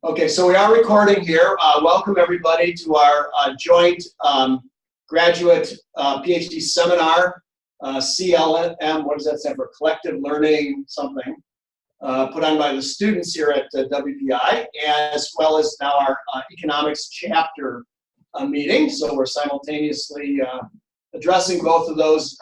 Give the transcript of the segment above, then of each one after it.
Okay, so we are recording here. Welcome everybody to our joint graduate PhD seminar, CLM, what does that stand for? Collective Learning something, put on by the students here at WPI, as well as now our economics chapter meeting. So we're simultaneously addressing both of those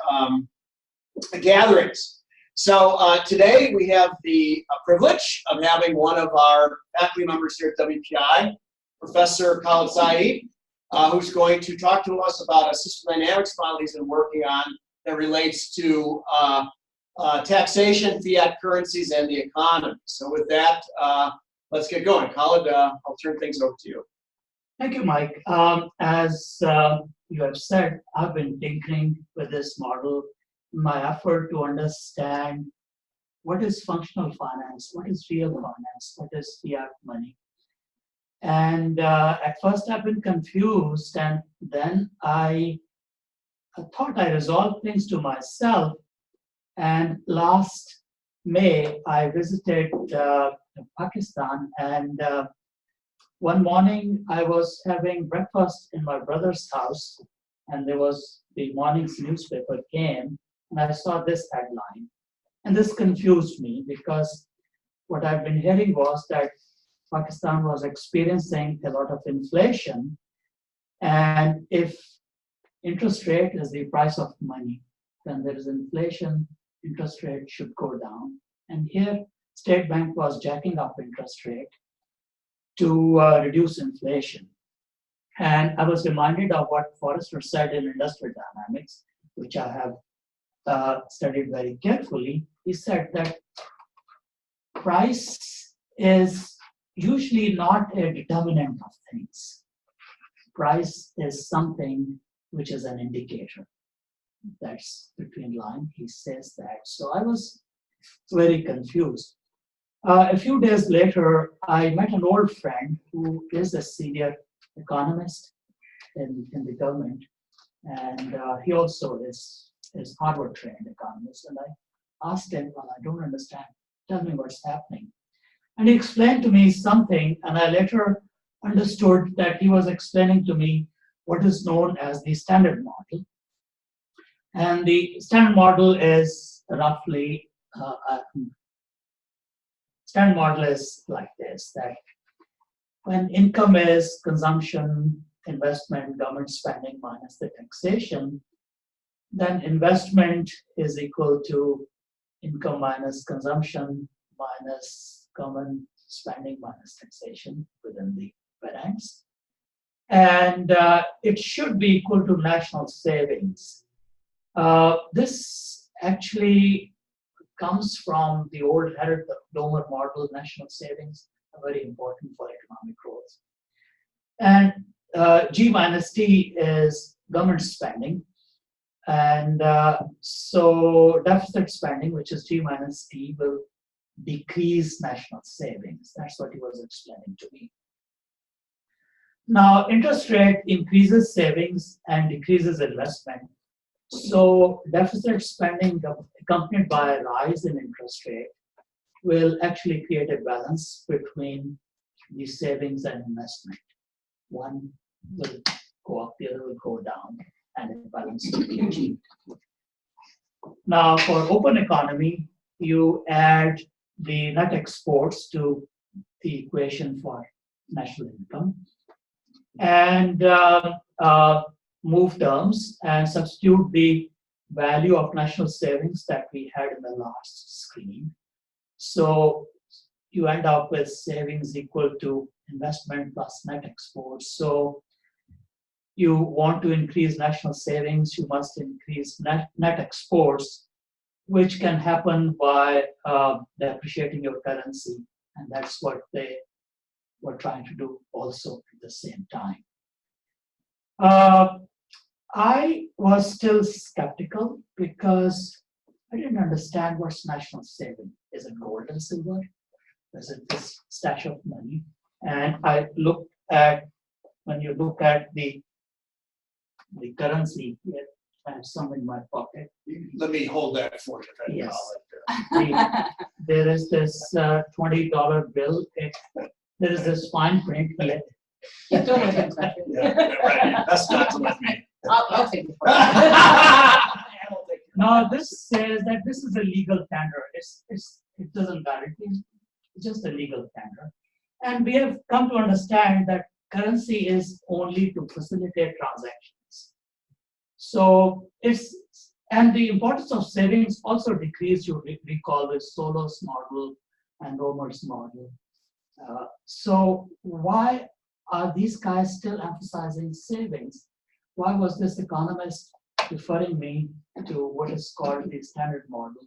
gatherings. So today we have the privilege of having one of our faculty members here at WPI, Professor Khalid Saeed, who's going to talk to us about a system dynamics model he's been working on that relates to taxation, fiat currencies, and the economy. So with that, let's get going. Khalid, I'll turn things over to you. Thank you, Mike. As you have said, I've been tinkering with this model in my effort to understand what is functional finance, what is real finance, what is fiat money. And at first I've been confused, and then I thought I resolved things to myself. And last May, I visited Pakistan, and one morning I was having breakfast in my brother's house, and there was the morning's newspaper came, and I saw this headline. And this confused me because what I've been hearing was that Pakistan was experiencing a lot of inflation, and if interest rate is the price of money, then there is inflation, interest rate should go down. And here, State Bank was jacking up interest rate to reduce inflation. And I was reminded of what Forrester said in Industrial Dynamics, which I have studied very carefully. He said that price is usually not a determinant of things. Price is something which is an indicator. That's between line, he says that. So I was very confused. A few days later, I met an old friend who is a senior economist in the government, and he also is Harvard-trained economist. And I asked him, well, I don't understand. Tell me what's happening. And he explained to me something, and I later understood that he was explaining to me what is known as the standard model. And the standard model is roughly, standard model is like this, that when income is consumption, investment, government spending minus the taxation, then investment is equal to income minus consumption minus government spending minus taxation within the parents. And it should be equal to national savings. This actually comes from the old Herod-Domer model, national savings, are very important for economic growth. And G minus T is government spending. And so deficit spending, which is G minus T, will decrease national savings. That's what he was explaining to me. Now, interest rate increases savings and decreases investment. So deficit spending accompanied by a rise in interest rate will actually create a balance between the savings and investment. One will go up, the other will go down, and a balance will be achieved. Now, for open economy, you add the net exports to the equation for national income, and move terms and substitute the value of national savings that we had in the last screen. So you end up with savings equal to investment plus net exports. So you want to increase national savings, you must increase net exports, which can happen by depreciating your currency. And that's what they were trying to do also at the same time. I was still skeptical because I didn't understand what's national saving. Is it gold and silver? Is it this stash of money? And I looked at, when you look at the currency, I have some in my pocket. Let me hold that for you. Yes. There is this $20 bill. there is this fine print here. Yeah, don't let him touch it. Yeah, right. That's not to with me. I'll take it. Now this says that this is a legal tender. It doesn't guarantee. It's just a legal tender. And we have come to understand that currency is only to facilitate transactions. So and the importance of savings also decreased. You recall this Solos model and Romer's model. So why are these guys still emphasizing savings? Why was this economist referring me to what is called the standard model?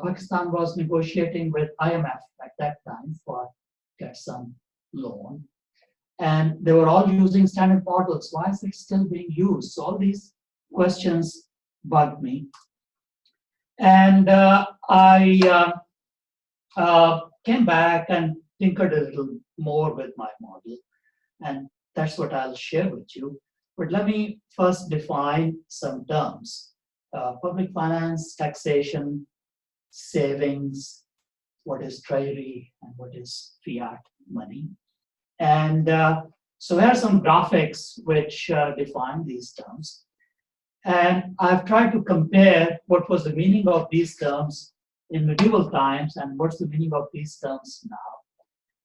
Pakistan was negotiating with IMF at that time for get some loan, and they were all using standard models. Why is it still being used? So all these questions bugged me, and I came back and tinkered a little more with my model, and that's what I'll share with you. But let me first define some terms. Public finance, taxation, savings, what is treasury, and what is fiat money. And so here are some graphics which define these terms. And I've tried to compare what was the meaning of these terms in medieval times and what's the meaning of these terms now.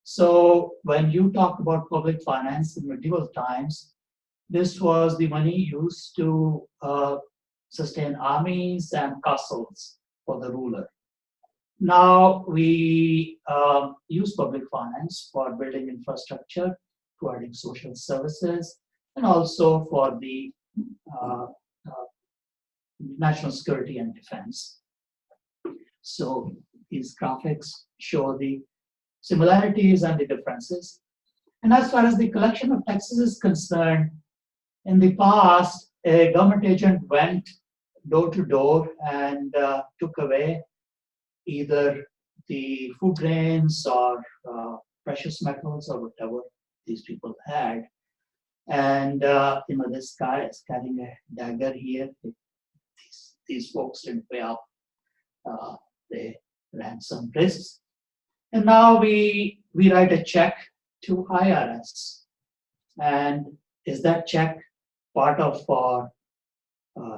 So when you talk about public finance in medieval times, this was the money used to sustain armies and castles for the ruler. Now we use public finance for building infrastructure, providing social services, and also for the national security and defense. So these graphics show the similarities and the differences. And as far as the collection of taxes is concerned, in the past, a government agent went door to door and took away either the food grains or precious metals or whatever these people had. And this guy is carrying a dagger here. These folks didn't pay up. They ran some risks. And now we write a check to IRS. And is that check part of for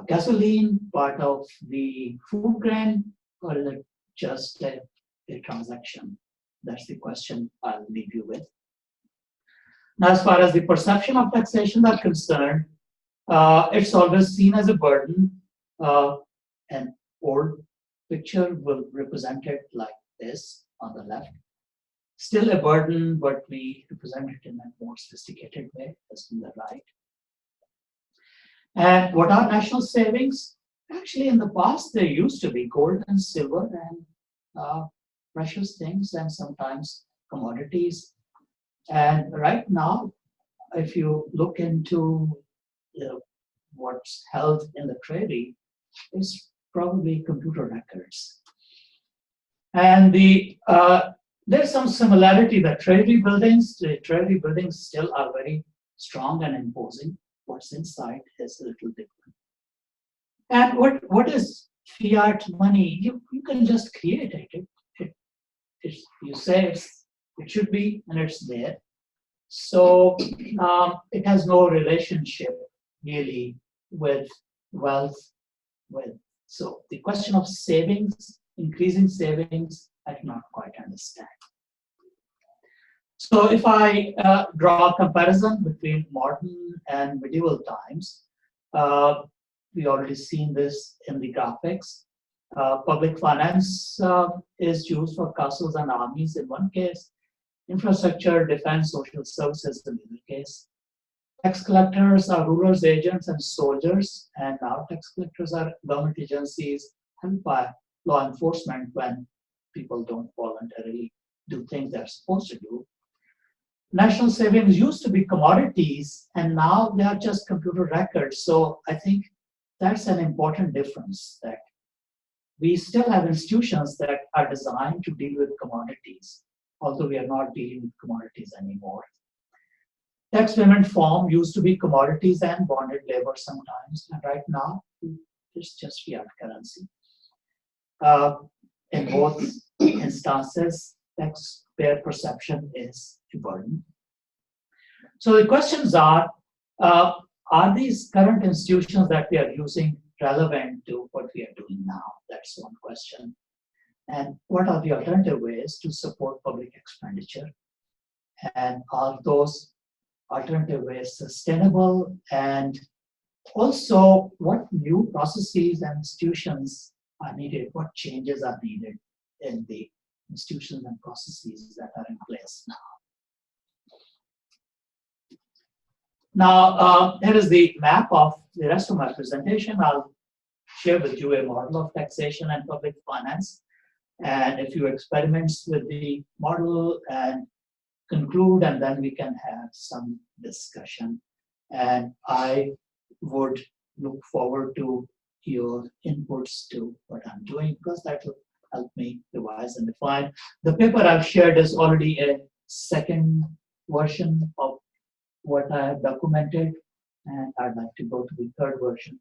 gasoline, part of the food grain, or is it just a transaction? That's the question I'll leave you with. Now, as far as the perception of taxation are concerned, it's always seen as a burden. An old picture will represent it like this on the left. Still a burden, but we represent it in a more sophisticated way, as on the right. And what are national savings? Actually, in the past, there used to be gold and silver and precious things and sometimes commodities. And right now, if you look into what's held in the treasury, it's probably computer records. And there's some similarity. The treasury buildings still are very strong and imposing. What's inside is a little different. And what is fiat money? You can just create it. You say it should be, and it's there. So it has no relationship really with wealth. So the question of savings, increasing savings, I cannot quite understand. So if I draw a comparison between modern and medieval times, we already seen this in the graphics. Public finance is used for castles and armies in one case, infrastructure, defense, social services in the other case. Tax collectors are rulers, agents, and soldiers, and now tax collectors are government agencies helped by law enforcement when people don't voluntarily do things they're supposed to do. National savings used to be commodities, and now they are just computer records. So I think that's an important difference, that we still have institutions that are designed to deal with commodities, although we are not dealing with commodities anymore. Tax payment form used to be commodities and bonded labor sometimes, and right now it's just fiat currency. In both instances, taxpayer perception is a burden. So the questions are these current institutions that we are using relevant to what we are doing now? That's one question. And what are the alternative ways to support public expenditure? And are those alternative ways sustainable? And also, what new processes and institutions are needed? What changes are needed in the institutions and processes that are in place now? Now, here is the map of the rest of my presentation. I'll share with you a model of taxation and public finance and a few experiments with the model and conclude, and then we can have some discussion. And I would look forward to your inputs to what I'm doing, because that will help me revise and refine. The paper I've shared is already a second version of what I have documented, and I'd like to go to the third version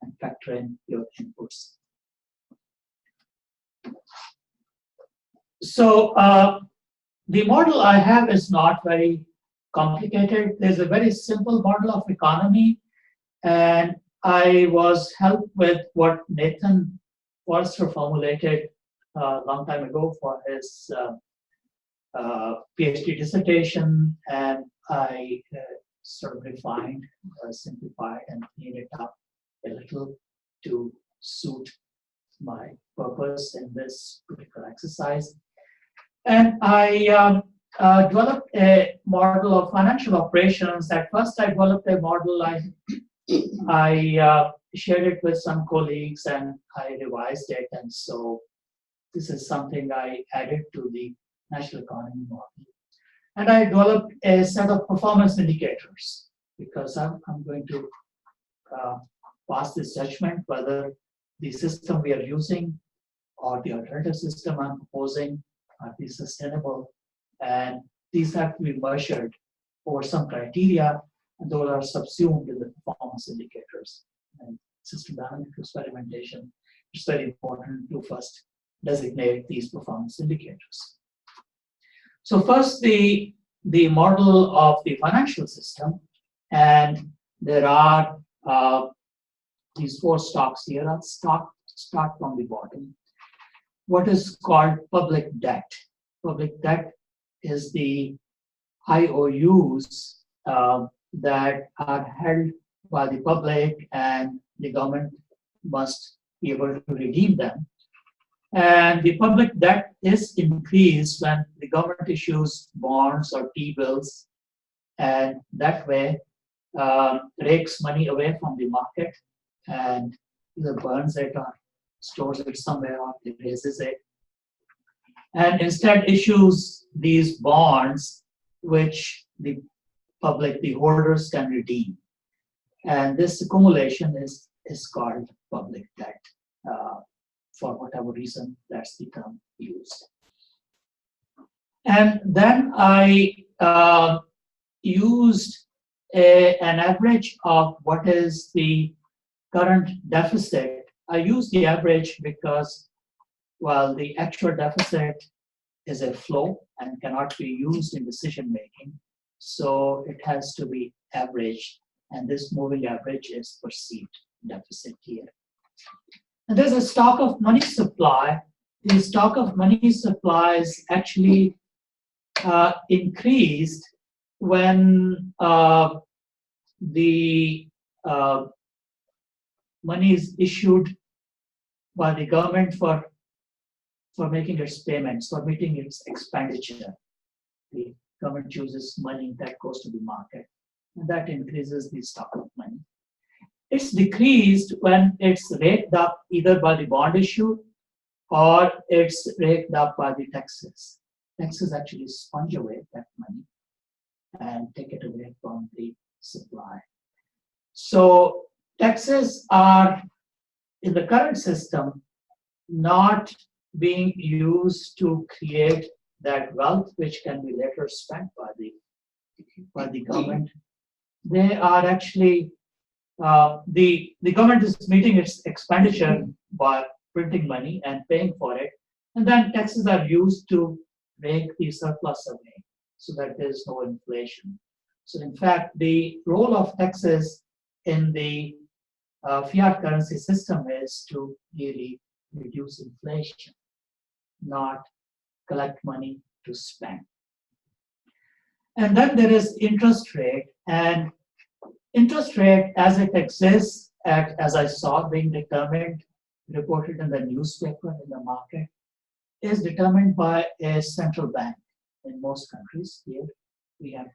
and factor in your inputs. So the model I have is not very complicated. There's a very simple model of economy, and I was helped with what Nathan Forster formulated a long time ago for his PhD dissertation, and I sort of refined, simplified, and cleaned it up a little to suit my purpose in this particular exercise. And I developed a model of financial operations. At first, I developed a model. I shared it with some colleagues, and I revised it. And so this is something I added to the national economy model. And I developed a set of performance indicators, because I'm going to pass this judgment whether the system we are using or the alternative system I'm proposing are these sustainable. And these have to be measured over some criteria, and those are subsumed in the performance indicators. And system dynamic experimentation, it's very important to first designate these performance indicators. So first, the model of the financial system, and there are these four stocks here. I'll start from the bottom. What is called public debt. Public debt is the IOUs that are held by the public, and the government must be able to redeem them. And the public debt is increased when the government issues bonds or T-bills, and that way rakes money away from the market and either burns it or stores it somewhere or erases it, and instead issues these bonds which the public, the holders, can redeem. And this accumulation is called public debt. For whatever reason, that's the term used. And then I used an average of what is the current deficit. I use the average because, well, the actual deficit is a flow and cannot be used in decision making. So it has to be averaged, and this moving average is perceived deficit here. And there's a stock of money supply. The stock of money supply is actually increased when the money is issued by the government for making its payments, for meeting its expenditure. The government chooses money that goes to the market, and that increases the stock of money. It's decreased when it's raked up either by the bond issue or it's raked up by the taxes. Taxes actually sponge away that money and take it away from the supply. So taxes are, in the current system, not being used to create that wealth which can be later spent by the government. They are actually the government is meeting its expenditure by printing money and paying for it, and then taxes are used to rake the surplus away so that there is no inflation. So in fact, the role of taxes in the fiat currency system is to really reduce inflation, not collect money to spend. And then there is interest rate, and interest rate as it exists, as I saw being determined, reported in the newspaper, in the market, is determined by a central bank. In most countries, here we have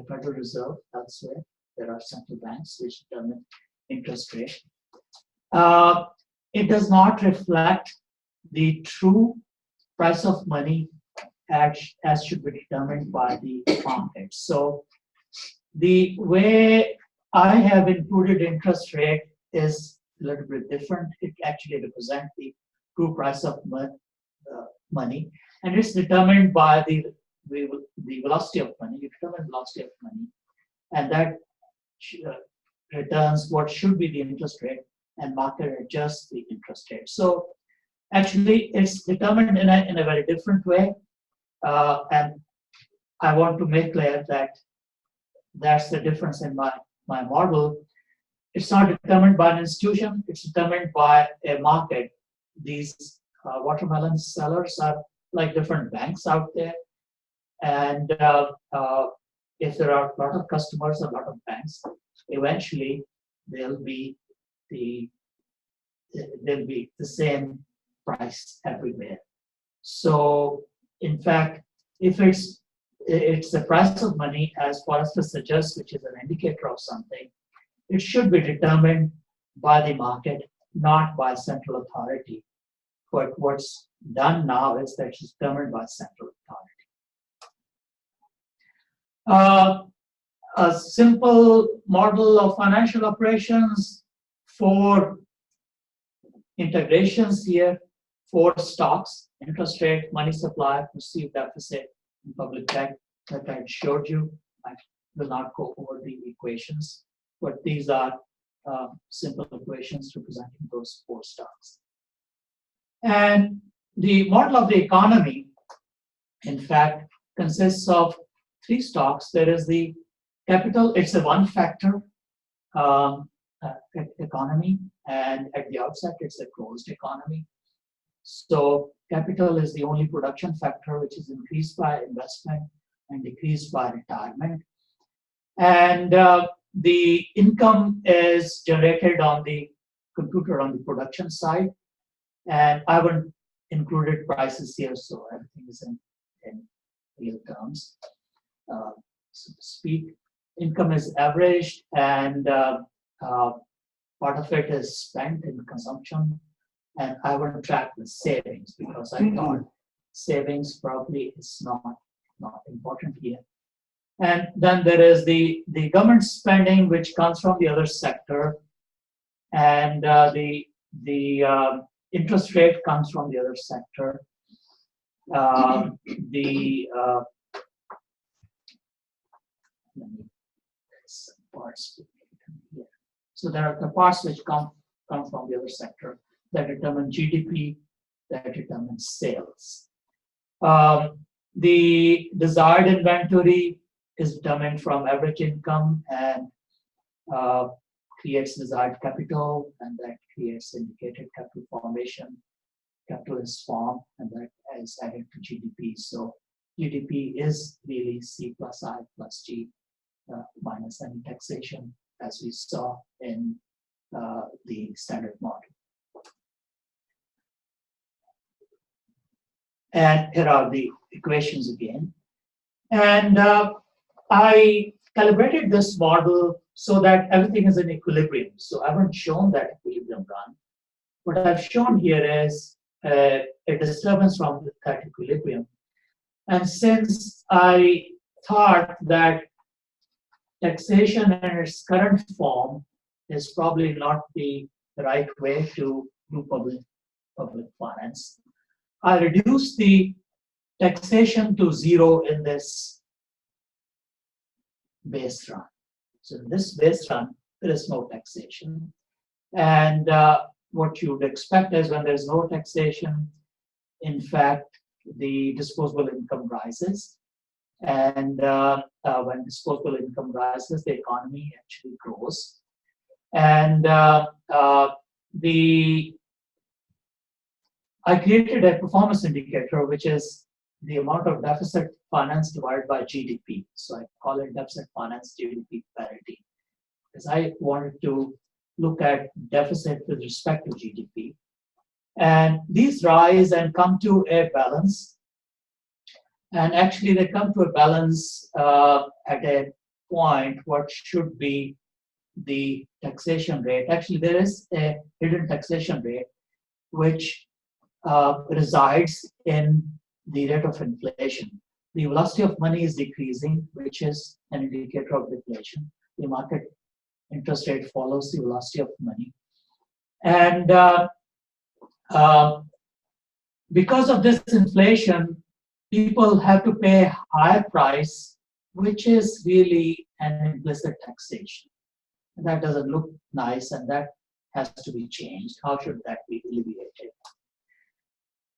Federal Reserve. Elsewhere, there are central banks which determine interest rate. It does not reflect the true price of money as should be determined by the market. So the way I have included interest rate is a little bit different. It actually represents the true price of money, and it's determined by the velocity of money. You determine velocity of money, and that returns what should be the interest rate, and market adjusts the interest rate. So actually, it's determined in a very different way, and I want to make clear that that's the difference in my model. It's not determined by an institution, it's determined by a market. These watermelon sellers are like different banks out there. And if there are a lot of customers, a lot of banks, eventually there'll be the same price everywhere. So in fact, if it's the price of money, as Forrester suggests, which is an indicator of something, it should be determined by the market, not by central authority. But what's done now is that it's determined by central authority. A simple model of financial operations, 4 integrations here, 4 stocks: interest rate, money supply, perceived deficit, and public debt that I showed you. I will not go over the equations, but these are simple equations representing those 4 stocks. And the model of the economy, in fact, consists of 3 stocks. There is the capital, it's a one-factor economy, and at the outset, it's a closed economy. So capital is the only production factor which is increased by investment and decreased by retirement. And the income is generated on the computer on the production side. And I haven't included prices here, so everything is in real terms, so to speak. Income is averaged, and part of it is spent in consumption. And I haven't tracked the savings because I thought savings probably is not important here. And then there is the government spending, which comes from the other sector, and the interest rate comes from the other sector. Let me some parts here. So there are the parts which come from the other sector that determine GDP, that determines sales. The desired inventory is determined from average income and creates desired capital, and that creates indicated capital formation. Capital is formed, and that is added to GDP. So GDP is really C plus I plus G minus any taxation, as we saw in the standard model. And here are the equations again. And I calibrated this model so that everything is in equilibrium. So I haven't shown that equilibrium run. What I've shown here is a disturbance from that equilibrium. And since I thought that taxation in its current form is probably not the right way to do public finance, I reduced the taxation to 0 in this base run. So in this base run, there is no taxation. And what you would expect is when there's no taxation, in fact, the disposable income rises. And when disposable income rises, the economy actually grows. And I created a performance indicator, which is the amount of deficit finance divided by GDP. So I call it deficit finance GDP parity, because I wanted to look at deficit with respect to GDP. And these rise and come to a balance. And actually, they come to a balance at a point what should be the taxation rate. Actually, there is a hidden taxation rate which resides in the rate of inflation. The velocity of money is decreasing, which is an indicator of deflation. The market interest rate follows the velocity of money. And because of this inflation, people have to pay a higher price, which is really an implicit taxation. And that doesn't look nice, and that has to be changed. How should that be alleviated?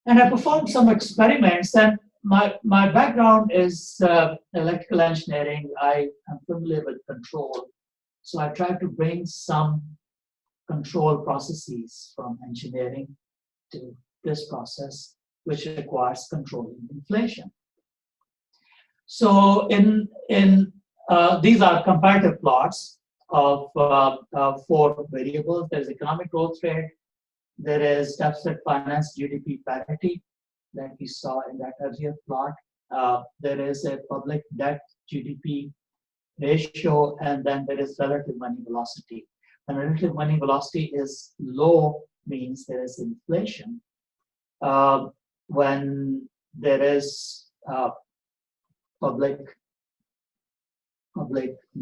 And I performed some experiments, and my background is electrical engineering. I am familiar with control. So I tried to bring some control processes from engineering to this process, which requires controlling inflation. So these are comparative plots of 4 variables. There's economic growth rate, there is deficit finance GDP parity that we saw in that earlier plot. There is a public debt GDP ratio, and then there is relative money velocity. When relative money velocity is low, means there is inflation. When there is public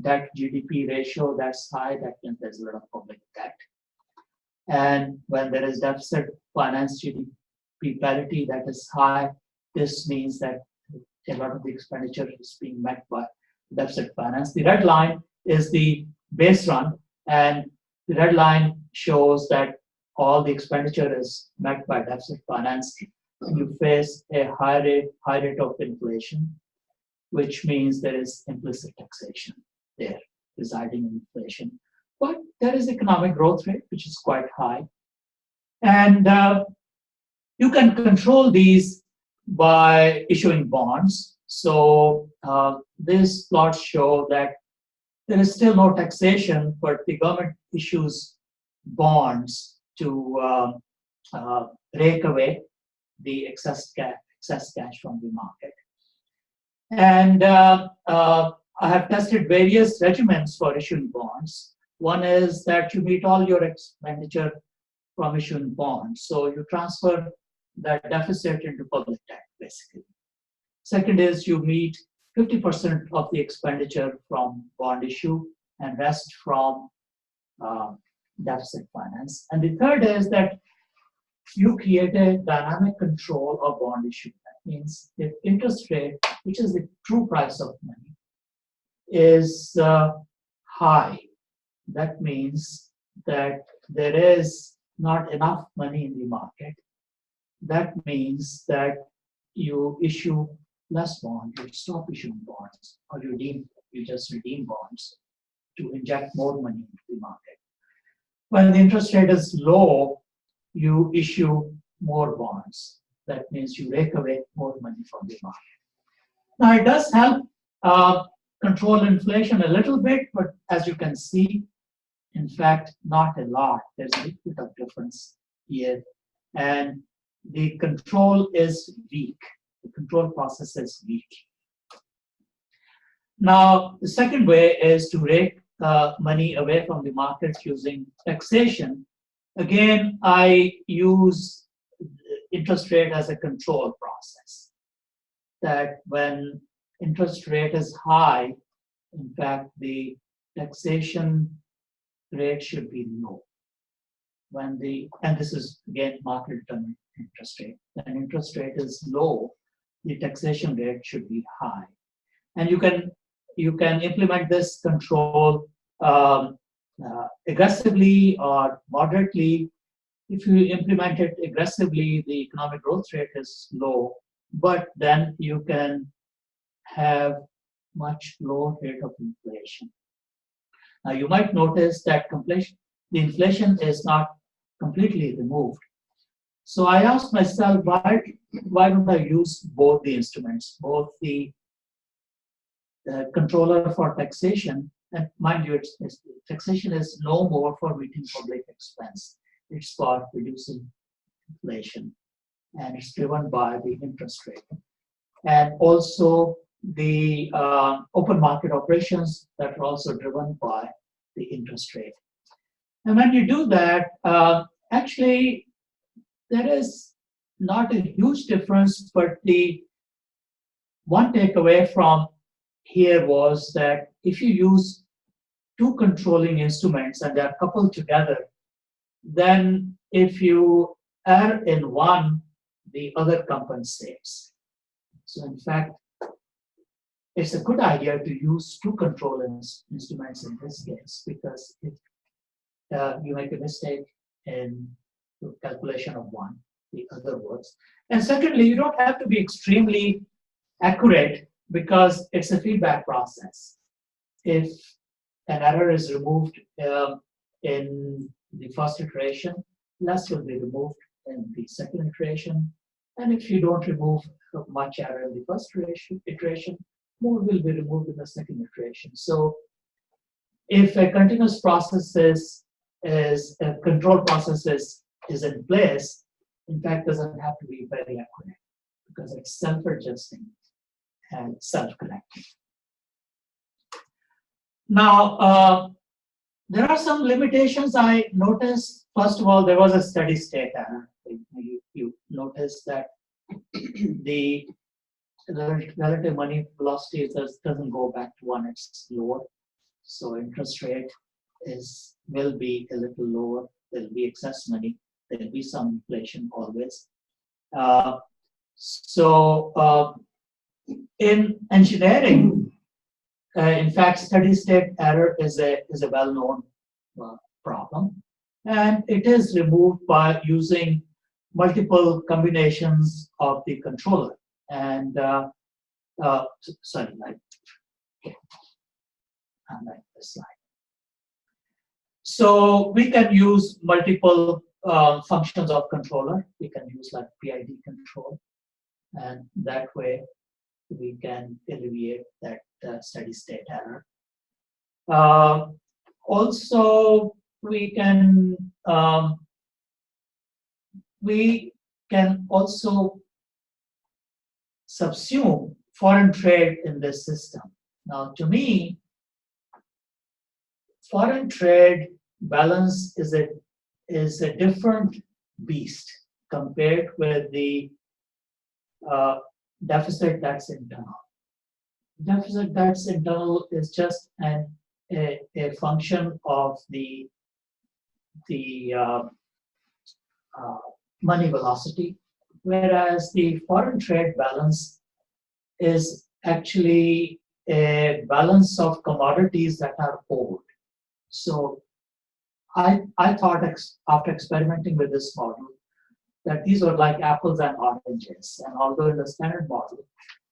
debt GDP ratio that's high, that means there's a lot of public debt. And when there is deficit finance GDP parity that is high, this means that a lot of the expenditure is being met by deficit finance. The red line is the base run, and the red line shows that all the expenditure is met by deficit finance. You face a high rate of inflation, which means there is implicit taxation there residing in inflation. But there is economic growth rate, which is quite high. And you can control these by issuing bonds. So these plots show that there is still no taxation, but the government issues bonds to rake away the excess cash from the market. And I have tested various regimens for issuing bonds. One is that you meet all your expenditure from issuing bonds. So you transfer that deficit into public debt, basically. Second is you meet 50% of the expenditure from bond issue and rest from deficit finance. And the third is that you create a dynamic control of bond issue. That means if interest rate, which is the true price of money, is high, that means that there is not enough money in the market. That means that you issue less bonds, you stop issuing bonds, or you just redeem bonds to inject more money into the market. When the interest rate is low, you issue more bonds. That means you rake away more money from the market. Now, it does help control inflation a little bit, but as you can see, in fact, not a lot. There's a little bit of difference here. And the control is weak. The control process is weak. Now, the second way is to rake money away from the market using taxation. Again, I use interest rate as a control process. That when interest rate is high, in fact, the taxation rate should be low. And this is again market determined interest rate. When interest rate is low, the taxation rate should be high. And you can implement this control aggressively or moderately. If you implement it aggressively, the economic growth rate is low. but then you can have much lower rate of inflation. Now you might notice that the inflation is not completely removed. So I asked myself, why don't I use both the instruments, both the controller for taxation, and mind you, taxation is no more for meeting public expense. It's for reducing inflation, and it's driven by the interest rate. And also the open market operations that are also driven by the interest rate. And when you do that, actually, there is not a huge difference, but the one takeaway from here was that if you use two controlling instruments and they're coupled together, then if you err in one, the other compensates. So in fact, it's a good idea to use two controlling instruments in this case, because if you make a mistake in the calculation of one, the other works. And secondly, you don't have to be extremely accurate because it's a feedback process. If an error is removed in the first iteration, less will be removed in the second iteration. And if you don't remove much error in the first iteration, more will be removed in the second iteration. So if a continuous process is a control process is in place, in fact, doesn't have to be very accurate because it's self-adjusting and self-correcting. Now, there are some limitations I noticed. First of all, there was a steady state error. You notice that the relative money velocity doesn't go back to one, it's lower. So interest rate will be a little lower. There'll be excess money. There'll be some inflation always. In engineering, in fact, steady state error is a well-known problem, and it is removed by using multiple combinations of the controller. And sorry, I like this slide. So we can use multiple functions of controller. We can use like PID control, and that way we can alleviate that steady state error. Also, we can also subsume foreign trade in this system. Now, to me, foreign trade balance is a different beast compared with the deficit that's internal. Deficit that's internal is just a function of the money velocity, whereas the foreign trade balance is actually a balance of commodities that are owed. So I thought after experimenting with this model that these were like apples and oranges, and although in the standard model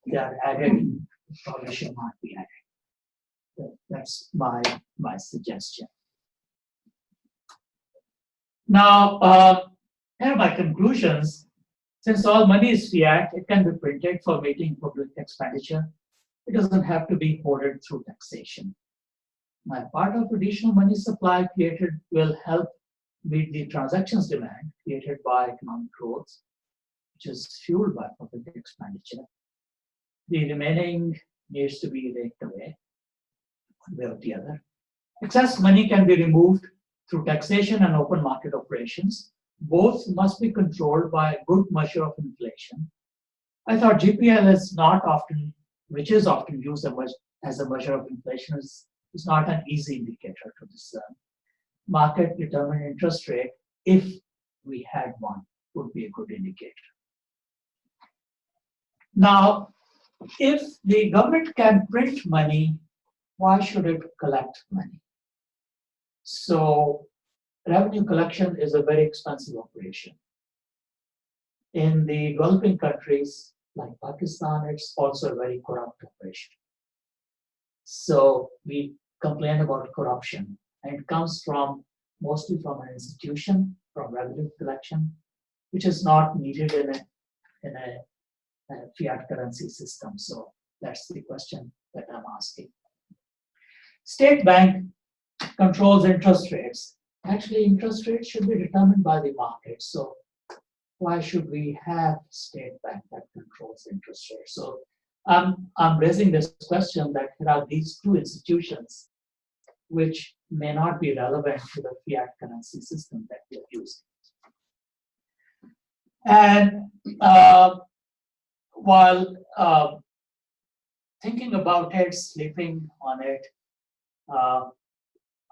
they are added, probably should not be added. That's my suggestion. Now, here are my conclusions. Since all money is fiat, it can be printed for meeting public expenditure. It doesn't have to be hoarded through taxation. My part of additional money supply created will help meet the transactions demand created by economic growth, which is fueled by public expenditure. The remaining needs to be raked away, one way or the other. Excess money can be removed through taxation and open market operations. Both must be controlled by a good measure of inflation. I thought GPL which is often used as a measure of inflation, is not an easy indicator to discern. Market determined interest rate, if we had one, would be a good indicator. Now, if the government can print money, why should it collect money? So revenue collection is a very expensive operation. In the developing countries, like Pakistan, it's also a very corrupt operation. So we complain about corruption, and it comes from mostly from an institution, from revenue collection, which is not needed in a fiat currency system. So that's the question that I'm asking. State bank controls interest rates. Actually, interest rates should be determined by the market. So why should we have state bank that controls interest rates? So I'm raising this question that there are these two institutions which may not be relevant to the fiat currency system that we are using. And while thinking about it, sleeping on it,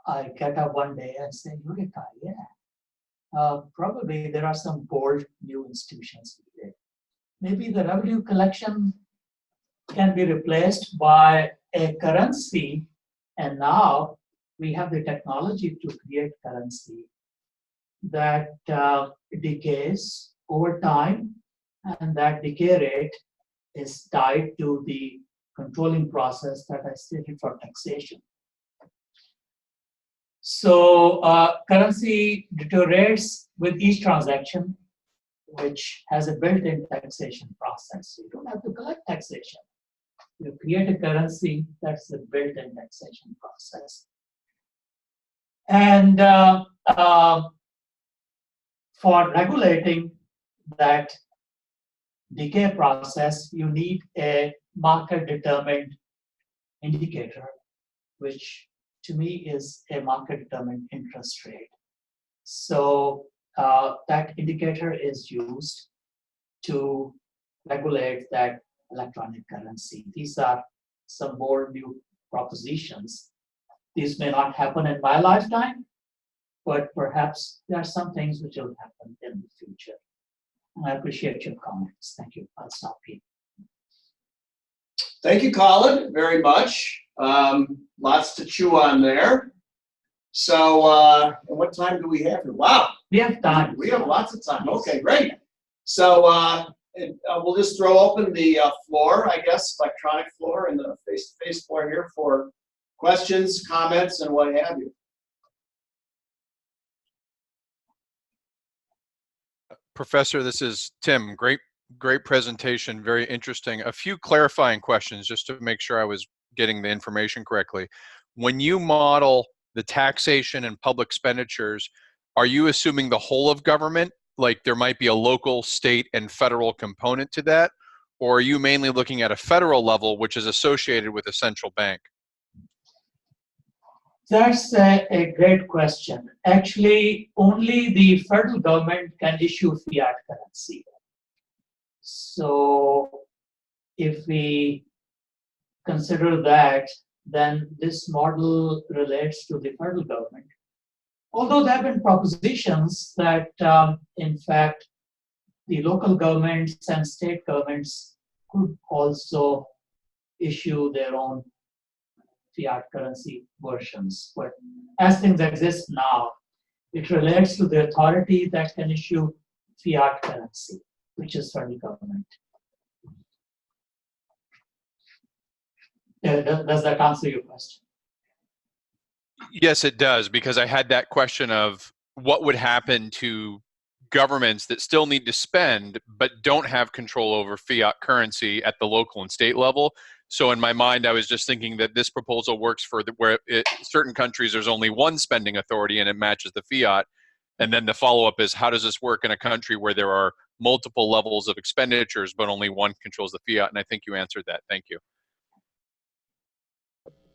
I get up one day and say, Eureka, yeah. Probably there are some bold new institutions needed. Maybe the revenue collection can be replaced by a currency, and now we have the technology to create currency that decays over time, and that decay rate is tied to the controlling process that I stated for taxation. So currency deteriorates with each transaction, which has a built-in taxation process. You don't have to collect taxation. You create a currency that's a built-in taxation process. And for regulating that decay process, you need a market-determined indicator, which to me is a market-determined interest rate. So that indicator is used to regulate that electronic currency. These are some more new propositions. These may not happen in my lifetime, but perhaps there are some things which will happen in the future. I appreciate your comments. Thank you. I'll stop here. Thank you, Khalid, very much. Lots to chew on there. So, what time do we have here? Wow. We have time. We have lots of time. Okay, great. So, we'll just throw open the floor, I guess, electronic floor and the face-to-face floor here for questions, comments, and what have you. Professor, this is Tim. Great presentation, very interesting. A few clarifying questions just to make sure I was getting the information correctly. When you model the taxation and public expenditures, are you assuming the whole of government, like there might be a local, state, and federal component to that? Or are you mainly looking at a federal level, which is associated with a central bank? That's a great question. Actually, only the federal government can issue fiat currency. So if we consider that, then this model relates to the federal government. Although there have been propositions that, in fact, the local governments and state governments could also issue their own fiat currency versions. But as things exist now, it relates to the authority that can issue fiat currency, which is federal government. Does that answer your question? Yes, it does, because I had that question of what would happen to governments that still need to spend but don't have control over fiat currency at the local and state level. So in my mind, I was just thinking that this proposal works for certain countries, there's only one spending authority and it matches the fiat. And then the follow-up is, how does this work in a country where there are multiple levels of expenditures, but only one controls the fiat? And I think you answered that. Thank you.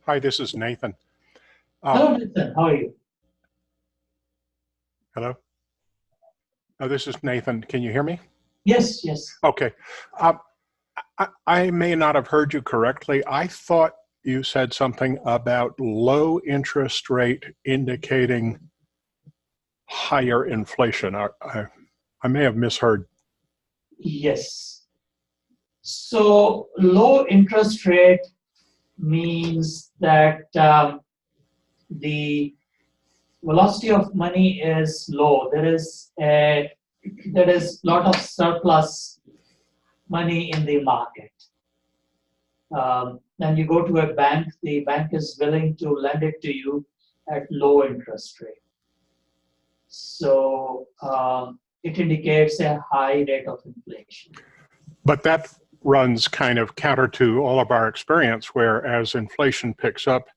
Hi, this is Nathan. Hello, Nathan. How are you? Hello? Oh, this is Nathan. Can you hear me? Yes, yes. Okay. I may not have heard you correctly. I thought you said something about low interest rate indicating higher inflation. I may have misheard. Yes. So low interest rate means that the velocity of money is low. There is a lot of surplus money in the market. Then you go to a bank, the bank is willing to lend it to you at low interest rate. So it indicates a high rate of inflation. But that runs kind of counter to all of our experience, where as inflation picks up,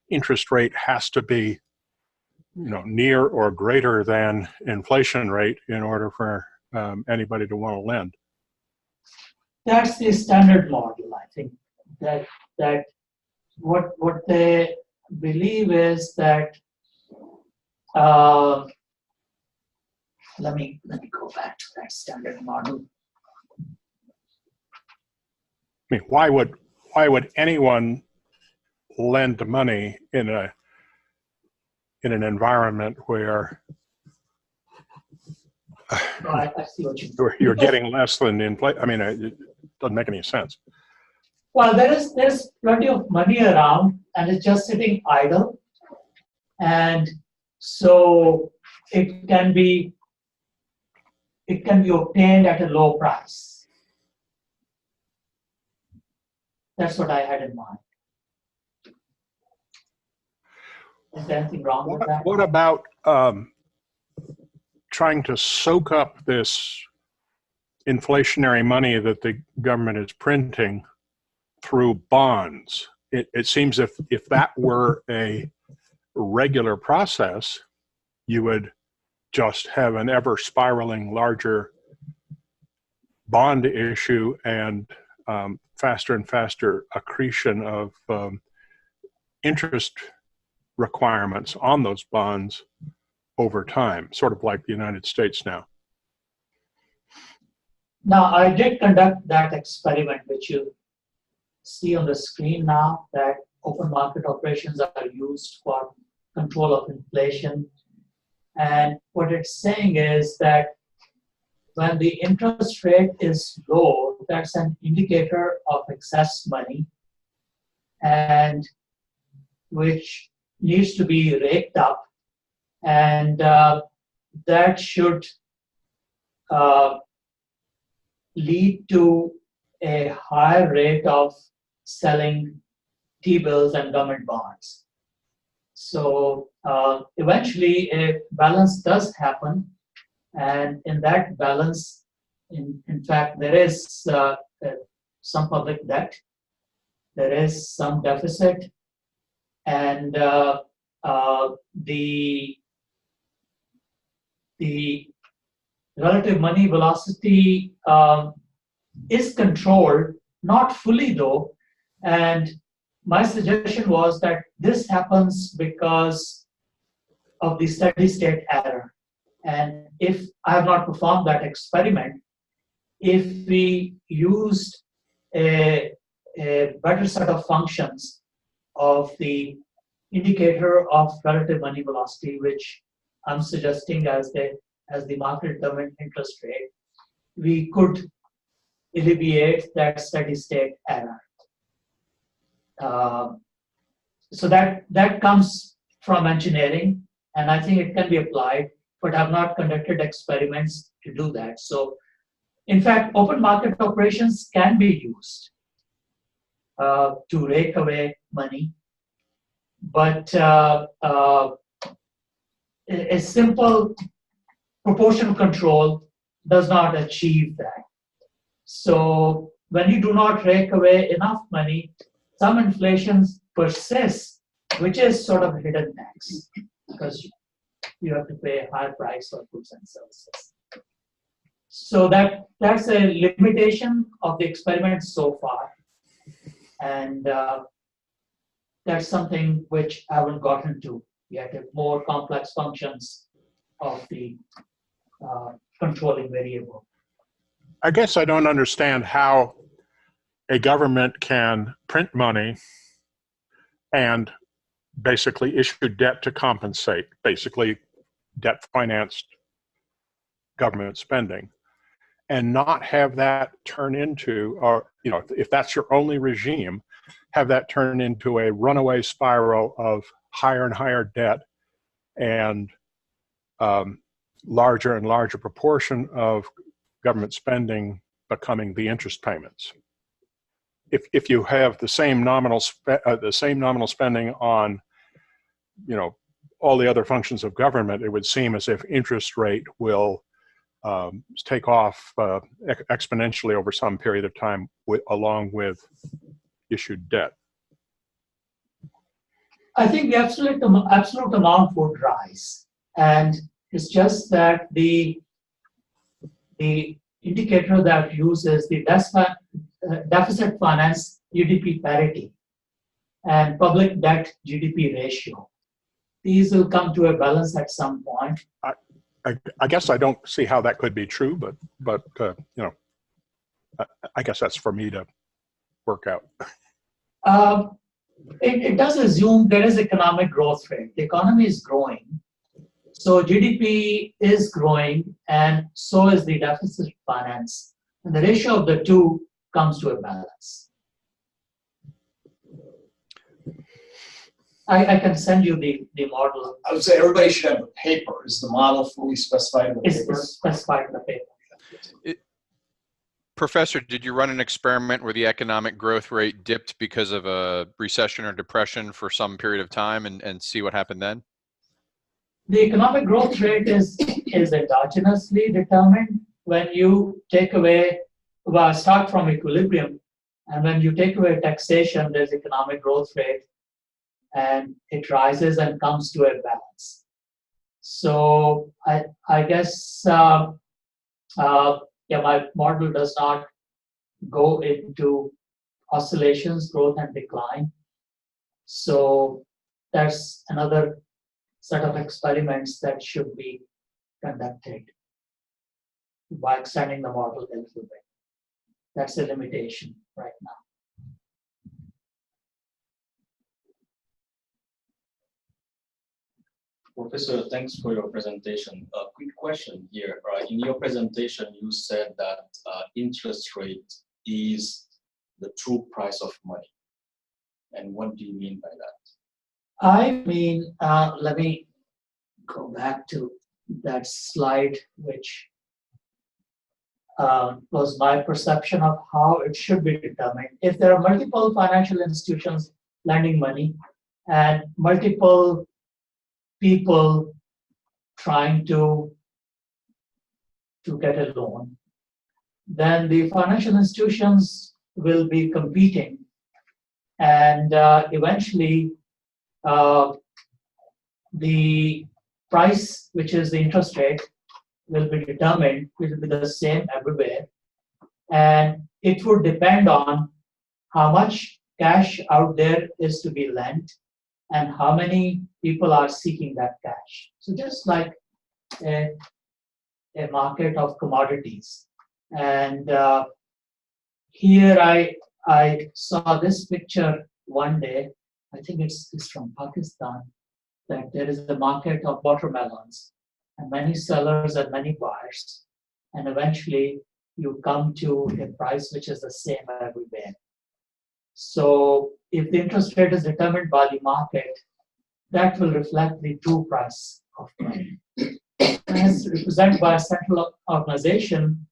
interest rate has to be, near or greater than inflation rate in order for anybody to want to lend. That's the standard model, I think. That what they believe is that let me go back to that standard model. I mean, why would anyone lend money in an environment where I see what you mean. you're getting less than inflation? I mean, it doesn't make any sense. Well, there's plenty of money around, and it's just sitting idle, and so it can be obtained at a low price. That's what I had in mind. Is there anything wrong with that? What about trying to soak up this inflationary money that the government is printing through bonds? It seems if that were a regular process, you would just have an ever spiraling larger bond issue and faster and faster accretion of interest requirements on those bonds over time, sort of like the United States now. Now, I did conduct that experiment, which you see on the screen now, that open market operations are used for control of inflation. And what it's saying is that when the interest rate is low, that's an indicator of excess money, and which needs to be raked up, and that should lead to a higher rate of selling T-bills and government bonds. So eventually a balance does happen, and in that balance, in fact, there is some public debt, there is some deficit, and the relative money velocity is controlled, not fully though, and my suggestion was that this happens because of the steady state error. And if I have not performed that experiment, if we used a better set of functions of the indicator of relative money velocity, which I'm suggesting as the market determined interest rate, we could alleviate that steady state error. So that comes from engineering, and I think it can be applied, but I've not conducted experiments to do that. So in fact, open market operations can be used to rake away money, but a simple proportional control does not achieve that. So when you do not rake away enough money, some inflation persists, which is sort of a hidden tax, because you have to pay a higher price for goods and services. So that's a limitation of the experiment so far, and that's something which I haven't gotten to yet, more complex functions of the controlling variable. I guess I don't understand how a government can print money and basically issue debt to compensate, basically debt financed government spending, and not have that turn into, or if that's your only regime, have that turn into a runaway spiral of higher and higher debt and larger and larger proportion of government spending becoming the interest payments. If you have the same nominal spending on, all the other functions of government, it would seem as if interest rate will take off exponentially over some period of time, along with issued debt. I think the absolute amount would rise, and it's just that the indicator that uses the deficit finance GDP parity and public debt GDP ratio. These will come to a balance at some point. I guess I don't see how that could be true, but I guess that's for me to work out. It does assume there is economic growth rate. The economy is growing, so GDP is growing, and so is the deficit finance. And the ratio of the two comes to a balance. I can send you the model. I would say everybody should have the paper. Is the model fully specified in the paper? It's specified in the paper. Professor, did you run an experiment where the economic growth rate dipped because of a recession or depression for some period of time and see what happened then? The economic growth rate is endogenously determined when you take away, start from equilibrium, and when you take away taxation, there's economic growth rate, and it rises and comes to a balance. So I guess my model does not go into oscillations, growth and decline. So there's another set of experiments that should be conducted by extending the model a little bit. That's a limitation right now. Professor, thanks for your presentation. A quick question here. In your presentation, you said that interest rate is the true price of money. And what do you mean by that? I mean, let me go back to that slide, which was my perception of how it should be determined. If there are multiple financial institutions lending money and multiple people trying to get a loan, then the financial institutions will be competing, and eventually the price, which is the interest rate, will be determined, will be the same everywhere, and it would depend on how much cash out there is to be lent and how many people are seeking that cash. So just like a market of commodities. And here I saw this picture one day, I think it's from Pakistan, that there is a market of watermelons and many sellers and many buyers. And eventually you come to a price which is the same everywhere. So if the interest rate is determined by the market, that will reflect the true price of money. As represented by a central organization,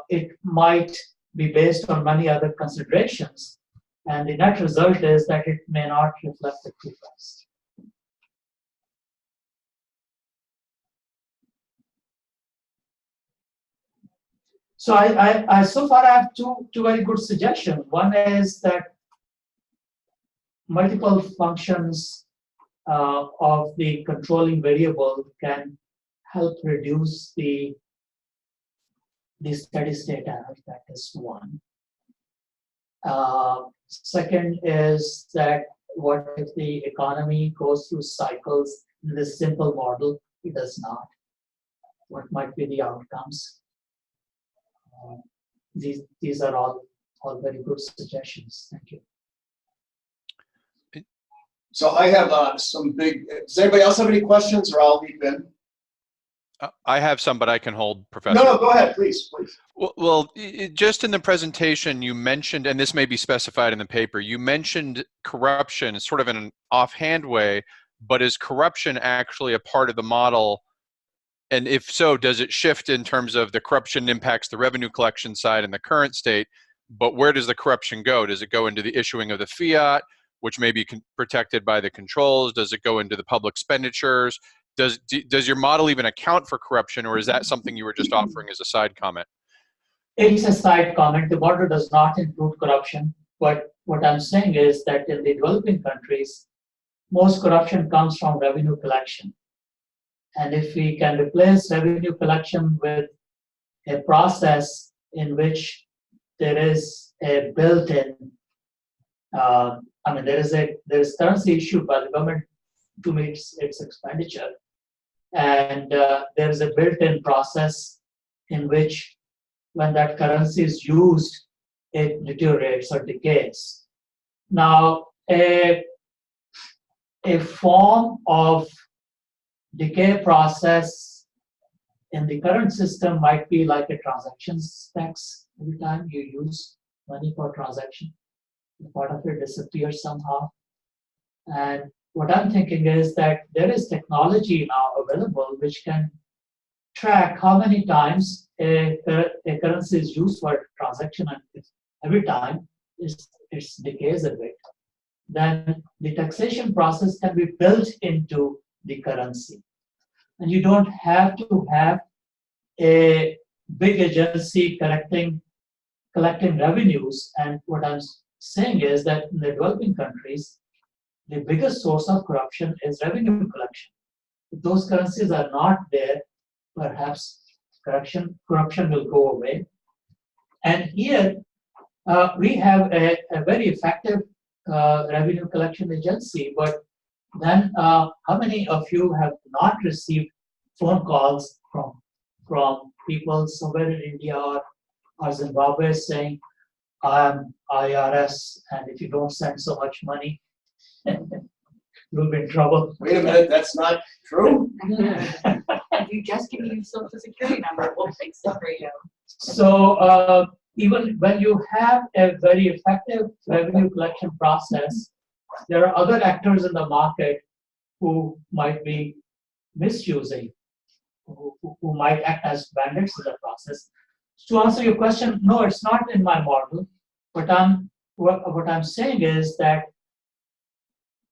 it might be based on many other considerations, and the net result is that it may not reflect the true price. So I so far I have two very good suggestions. One is that multiple functions of the controlling variable can help reduce the steady state error. That is one. Second is that what if the economy goes through cycles in this simple model? It does not. What might be the outcomes? These are all very good suggestions. Thank you. So I have some big. Does anybody else have any questions, or I'll leave in? I have some, but I can hold, Professor. No, go ahead, please. Well, just in the presentation, you mentioned, and this may be specified in the paper, you mentioned corruption sort of in an offhand way, but is corruption actually a part of the model And if so, does it shift in terms of the corruption impacts the revenue collection side in the current state? But where does the corruption go? Does it go into the issuing of the fiat, which may be protected by the controls? Does it go into the public expenditures? Does your model even account for corruption, or is that something you were just offering as a side comment? It's a side comment. The model does not include corruption. But what I'm saying is that in the developing countries, most corruption comes from revenue collection. And if we can replace revenue collection with a process in which there is a built-in, there is currency issued by the government to meet its expenditure, and there is a built-in process in which, when that currency is used, it deteriorates or decays. Now, a form of decay process in the current system might be like a transactions tax. Every time you use money for transaction, part of it disappears somehow. And what I'm thinking is that there is technology now available which can track how many times a currency is used for transaction, and if every time it decays a bit, then the taxation process can be built into the currency. And you don't have to have a big agency collecting revenues. And what I'm saying is that in the developing countries, the biggest source of corruption is revenue collection. If those currencies are not there, perhaps corruption will go away. And here we have a very effective revenue collection agency, but then how many of you have not received phone calls from people somewhere in India or Zimbabwe saying, I'm IRS, and if you don't send so much money, you'll be in trouble. Wait a minute, that's not true. You just give me your social security number, we'll fix it for you. So even when you have a very effective revenue collection process, there are other actors in the market who might be misusing, who might act as bandits in the process. To answer your question, no, it's not in my model. What I'm saying is that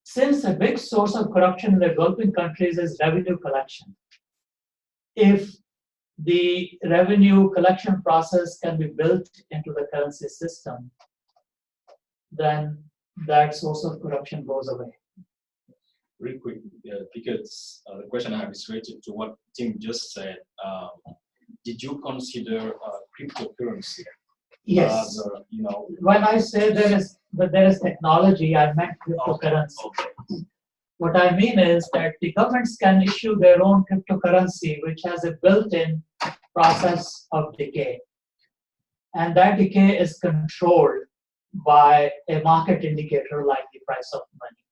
since a big source of corruption in the developing countries is revenue collection, if the revenue collection process can be built into the currency system, then that source of corruption goes away. Real quick, because the question I have is related to what Tim just said. Did you consider cryptocurrency? Yes. You know, when I say there is technology, I meant cryptocurrency. Okay. What I mean is that the governments can issue their own cryptocurrency, which has a built-in process of decay. And that decay is controlled by a market indicator like the price of money,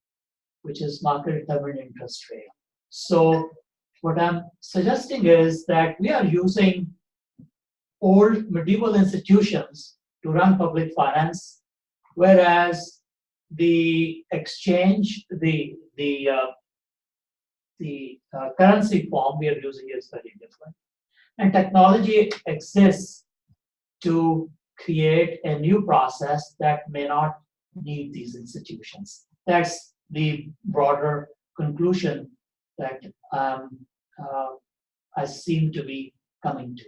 which is market-determined interest rate. So what I'm suggesting is that we are using old medieval institutions to run public finance, whereas the exchange, the currency form we are using is very different. And technology exists to create a new process that may not need these institutions. That's the broader conclusion that I seem to be coming to.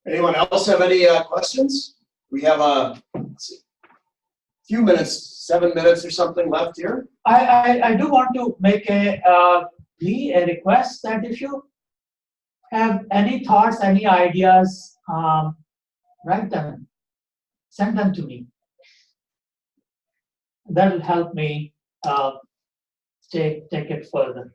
Anyone else have any questions? We have a few minutes, 7 minutes or something left here. I do want to make a request that if you have any thoughts, any ideas, write them, send them to me. That will help me take it further.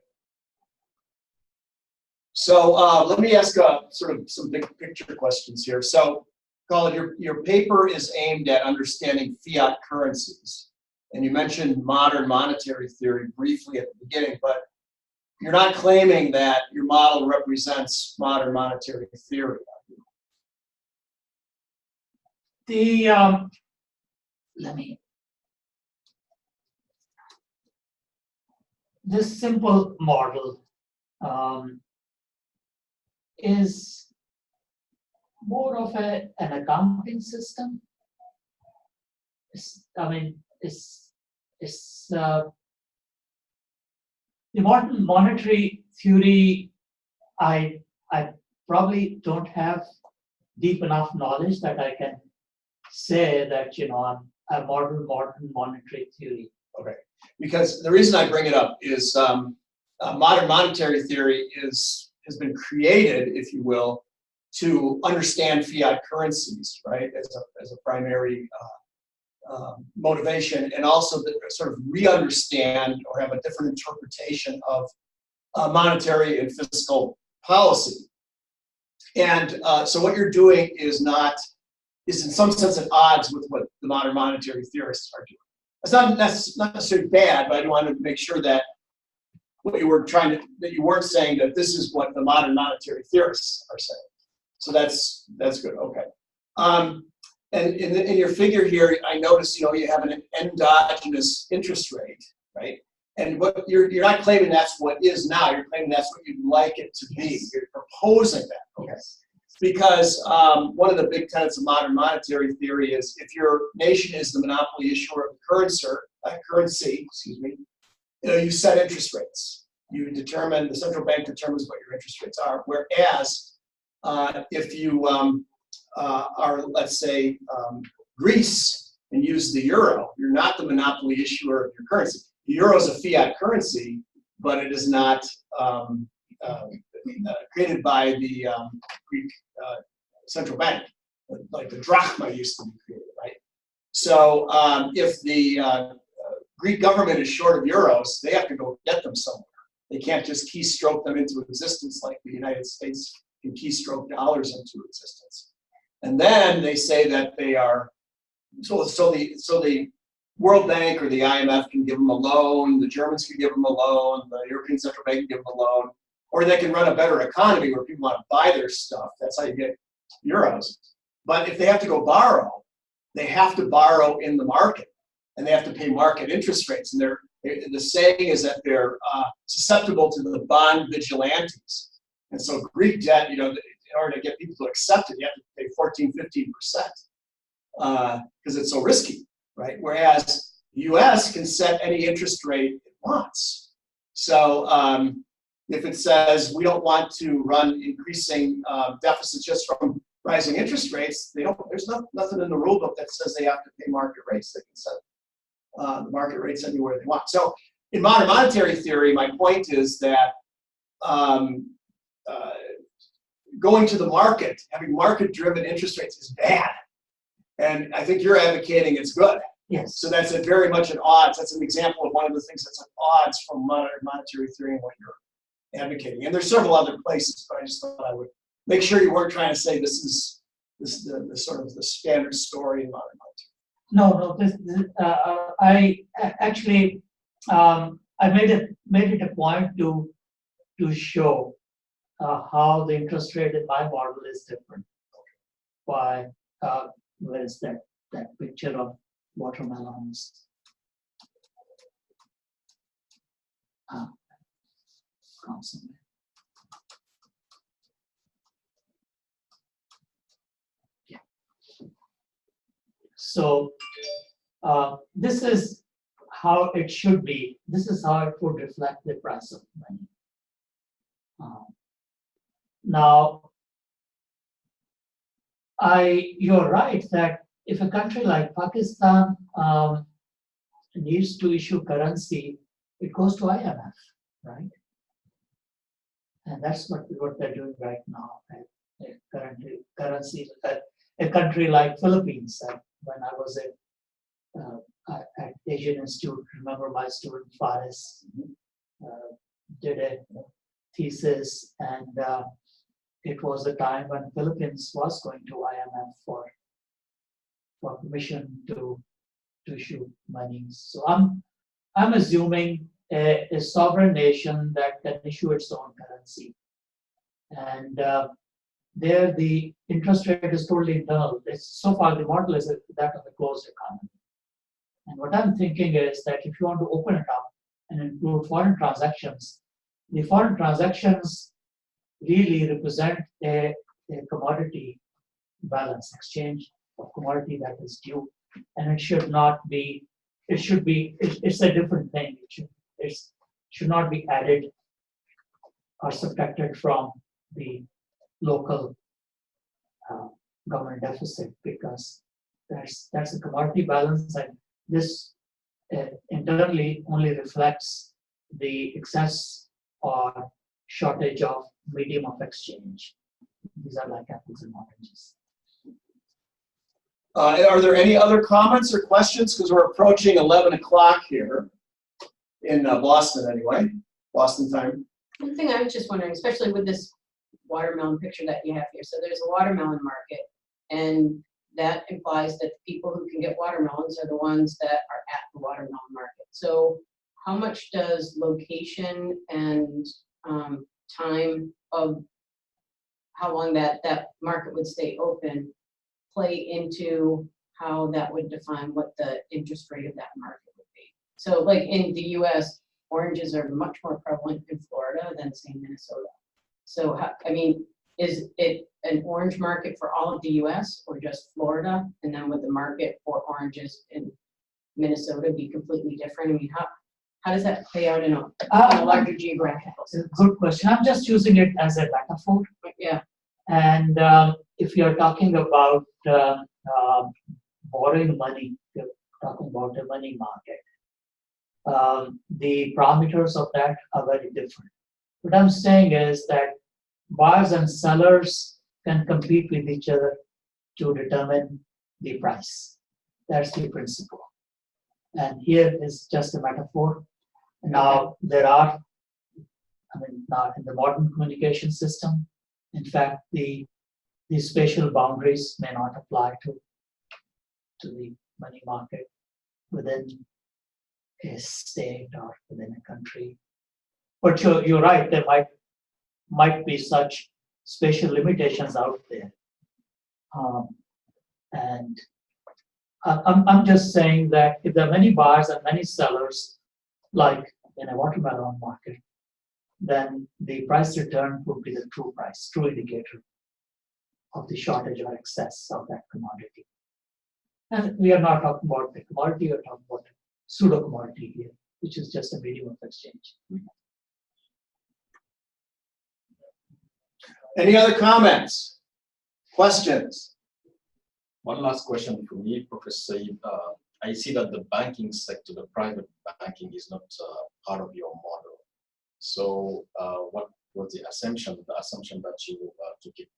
So let me ask sort of some big picture questions here. So, Khalid, your paper is aimed at understanding fiat currencies. And you mentioned modern monetary theory briefly at the beginning, but you're not claiming that your model represents modern monetary theory. Let me. this simple model is more of an accounting system. The modern monetary theory, I probably don't have deep enough knowledge that I can say that I model modern monetary theory. Okay, because the reason I bring it up is modern monetary theory has been created, if you will, to understand fiat currencies, right, as a primary motivation, and also to sort of re-understand or have a different interpretation of monetary and fiscal policy. And so what you're doing is in some sense at odds with what the modern monetary theorists are doing. It's not necessarily bad, but I wanted to make sure that what you were that you weren't saying that this is what the modern monetary theorists are saying. So that's good. Okay. And in your figure here, I notice you have an endogenous interest rate, right? And what you're not claiming that's what is now. You're claiming that's what you'd like it to be. You're proposing that. Okay. Because one of the big tenets of modern monetary theory is if your nation is the monopoly issuer of the currency, you set interest rates. The central bank determines what your interest rates are. Whereas if you are, let's say, Greece and use the euro, you're not the monopoly issuer of your currency. The euro is a fiat currency, but it is not created by the Greek central bank, like the drachma used to be created, right? So if the Greek government is short of euros, they have to go get them somewhere. They can't just keystroke them into existence like the United States can keystroke dollars into existence. And then they say that they are, so the World Bank or the IMF can give them a loan, the Germans can give them a loan, the European Central Bank can give them a loan, or they can run a better economy where people want to buy their stuff. That's how you get euros. But if they have to go borrow, they have to borrow in the market, and they have to pay market interest rates. And the saying is that they're susceptible to the bond vigilantes. And so Greek debt, in order to get people to accept it, you have to pay 14, 15% because it's so risky, right? Whereas the US can set any interest rate it wants. So if it says we don't want to run increasing deficits just from rising interest rates, there's nothing in the rule book that says they have to pay market rates. They can set the market rates anywhere they want. So in modern monetary theory, my point is that going to the market, having market-driven interest rates is bad. And I think you're advocating it's good. Yes. So that's very much at odds. That's an example of one of the things that's at odds from modern monetary theory and what you're advocating. And there's several other places, but I just thought I would make sure you weren't trying to say this is the sort of the standard story in modern monetary. No, I actually I made it a point to show how the interest rate in my model is different. Why? Where is that picture of watermelons? Constantly. Yeah. So this is how it should be. This is how it would reflect the price of money. Now, you're right that if a country like Pakistan needs to issue currency, it goes to IMF, right? And that's what they're doing right now. Currently, currency. A country like Philippines. When I was at Asian Institute, remember my student Faris did a thesis, and it was a time when Philippines was going to IMF for permission to issue money. So I'm assuming a sovereign nation that can issue its own currency, and there the interest rate is totally null. So far the model is that of a closed economy. And what I'm thinking is that if you want to open it up, and include foreign transactions, the foreign transactions really represent a commodity balance, exchange of commodity that is due, and it should not be. It should be. It's a different thing. It should not be added or subtracted from the local government deficit, because that's a commodity balance, and this internally only reflects the excess or shortage of medium of exchange. These are like apples and oranges. Are there any other comments or questions? Because we're approaching 11 o'clock here in Boston anyway, Boston time. One thing I was just wondering, especially with this watermelon picture that you have here. So there's a watermelon market, and that implies that the people who can get watermelons are the ones that are at the watermelon market. So how much does location and time of how long that market would stay open play into how that would define what the interest rate of that market would be? So like in the US, oranges are much more prevalent in Florida than say Minnesota. So I mean, is it an orange market for all of the US or just Florida? And then would the market for oranges in Minnesota be completely different? I mean, how does that play out in a larger geographical sense? Good question. I'm just using it as a metaphor. Yeah. And if you're talking about borrowing money, you're talking about the money market. The parameters of that are very different. What I'm saying is that buyers and sellers can compete with each other to determine the price. That's the principle. And here is just a metaphor. Now, now in the modern communication system, in fact, the spatial boundaries may not apply to the money market within a state or within a country. But you're right, there might be such spatial limitations out there. And I'm just saying that if there are many buyers and many sellers, like in a watermelon market, then the price return would be the true price, true indicator of the shortage or excess of that commodity. And we are not talking about the commodity, we are talking about pseudo commodity here, which is just a medium of exchange. Any other comments, questions? One last question from me, Professor Saeed. I see that the banking sector, the private banking, is not part of your model. So, what was the assumption that you took it,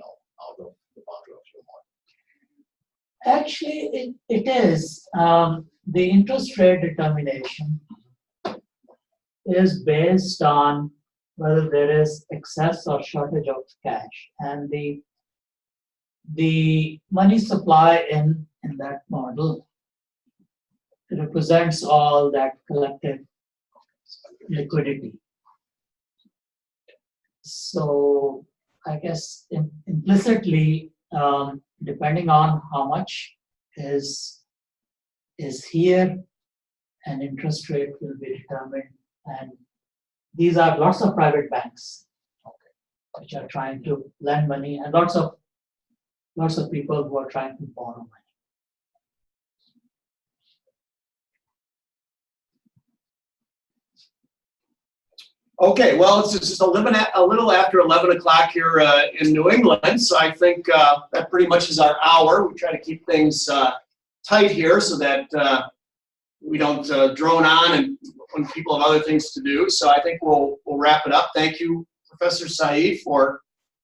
out of the boundary of your model? Actually, it is. The interest rate determination is based on whether there is excess or shortage of cash, and the money supply in that model represents all that collective liquidity. So I guess implicitly, depending on how much is here, an interest rate will be determined. And these are lots of private banks which are trying to lend money, and lots of people who are trying to borrow money. Okay, well, it's just a little after 11 o'clock here in New England, so I think that pretty much is our hour. We try to keep things tight here so that we don't drone on and when people have other things to do. So I think we'll wrap it up. Thank you, Professor Saeed, for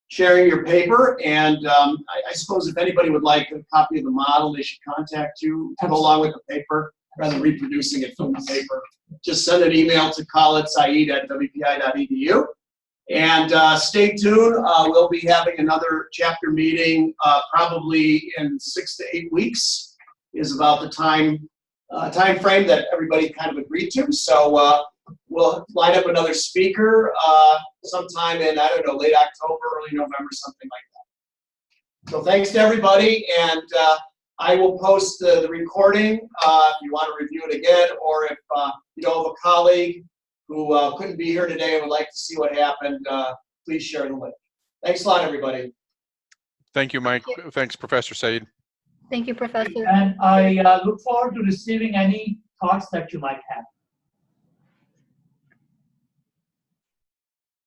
sharing your paper. And I suppose if anybody would like a copy of the model, they should contact you to go along with the paper rather than reproducing it from the paper. Just send an email to Khalid Saeed at wpi.edu. And stay tuned. We'll be having another chapter meeting probably in 6 to 8 weeks is about the time frame that everybody kind of agreed to. So we'll line up another speaker sometime in, I don't know, late October, early November, something like that. So thanks to everybody, and I will post the recording if you want to review it again, or if you know of a colleague who couldn't be here today and would like to see what happened, please share the link. Thanks a lot, everybody. Thank you, Mike. Thanks, Professor Saeed. Thank you, Professor. And I look forward to receiving any thoughts that you might have.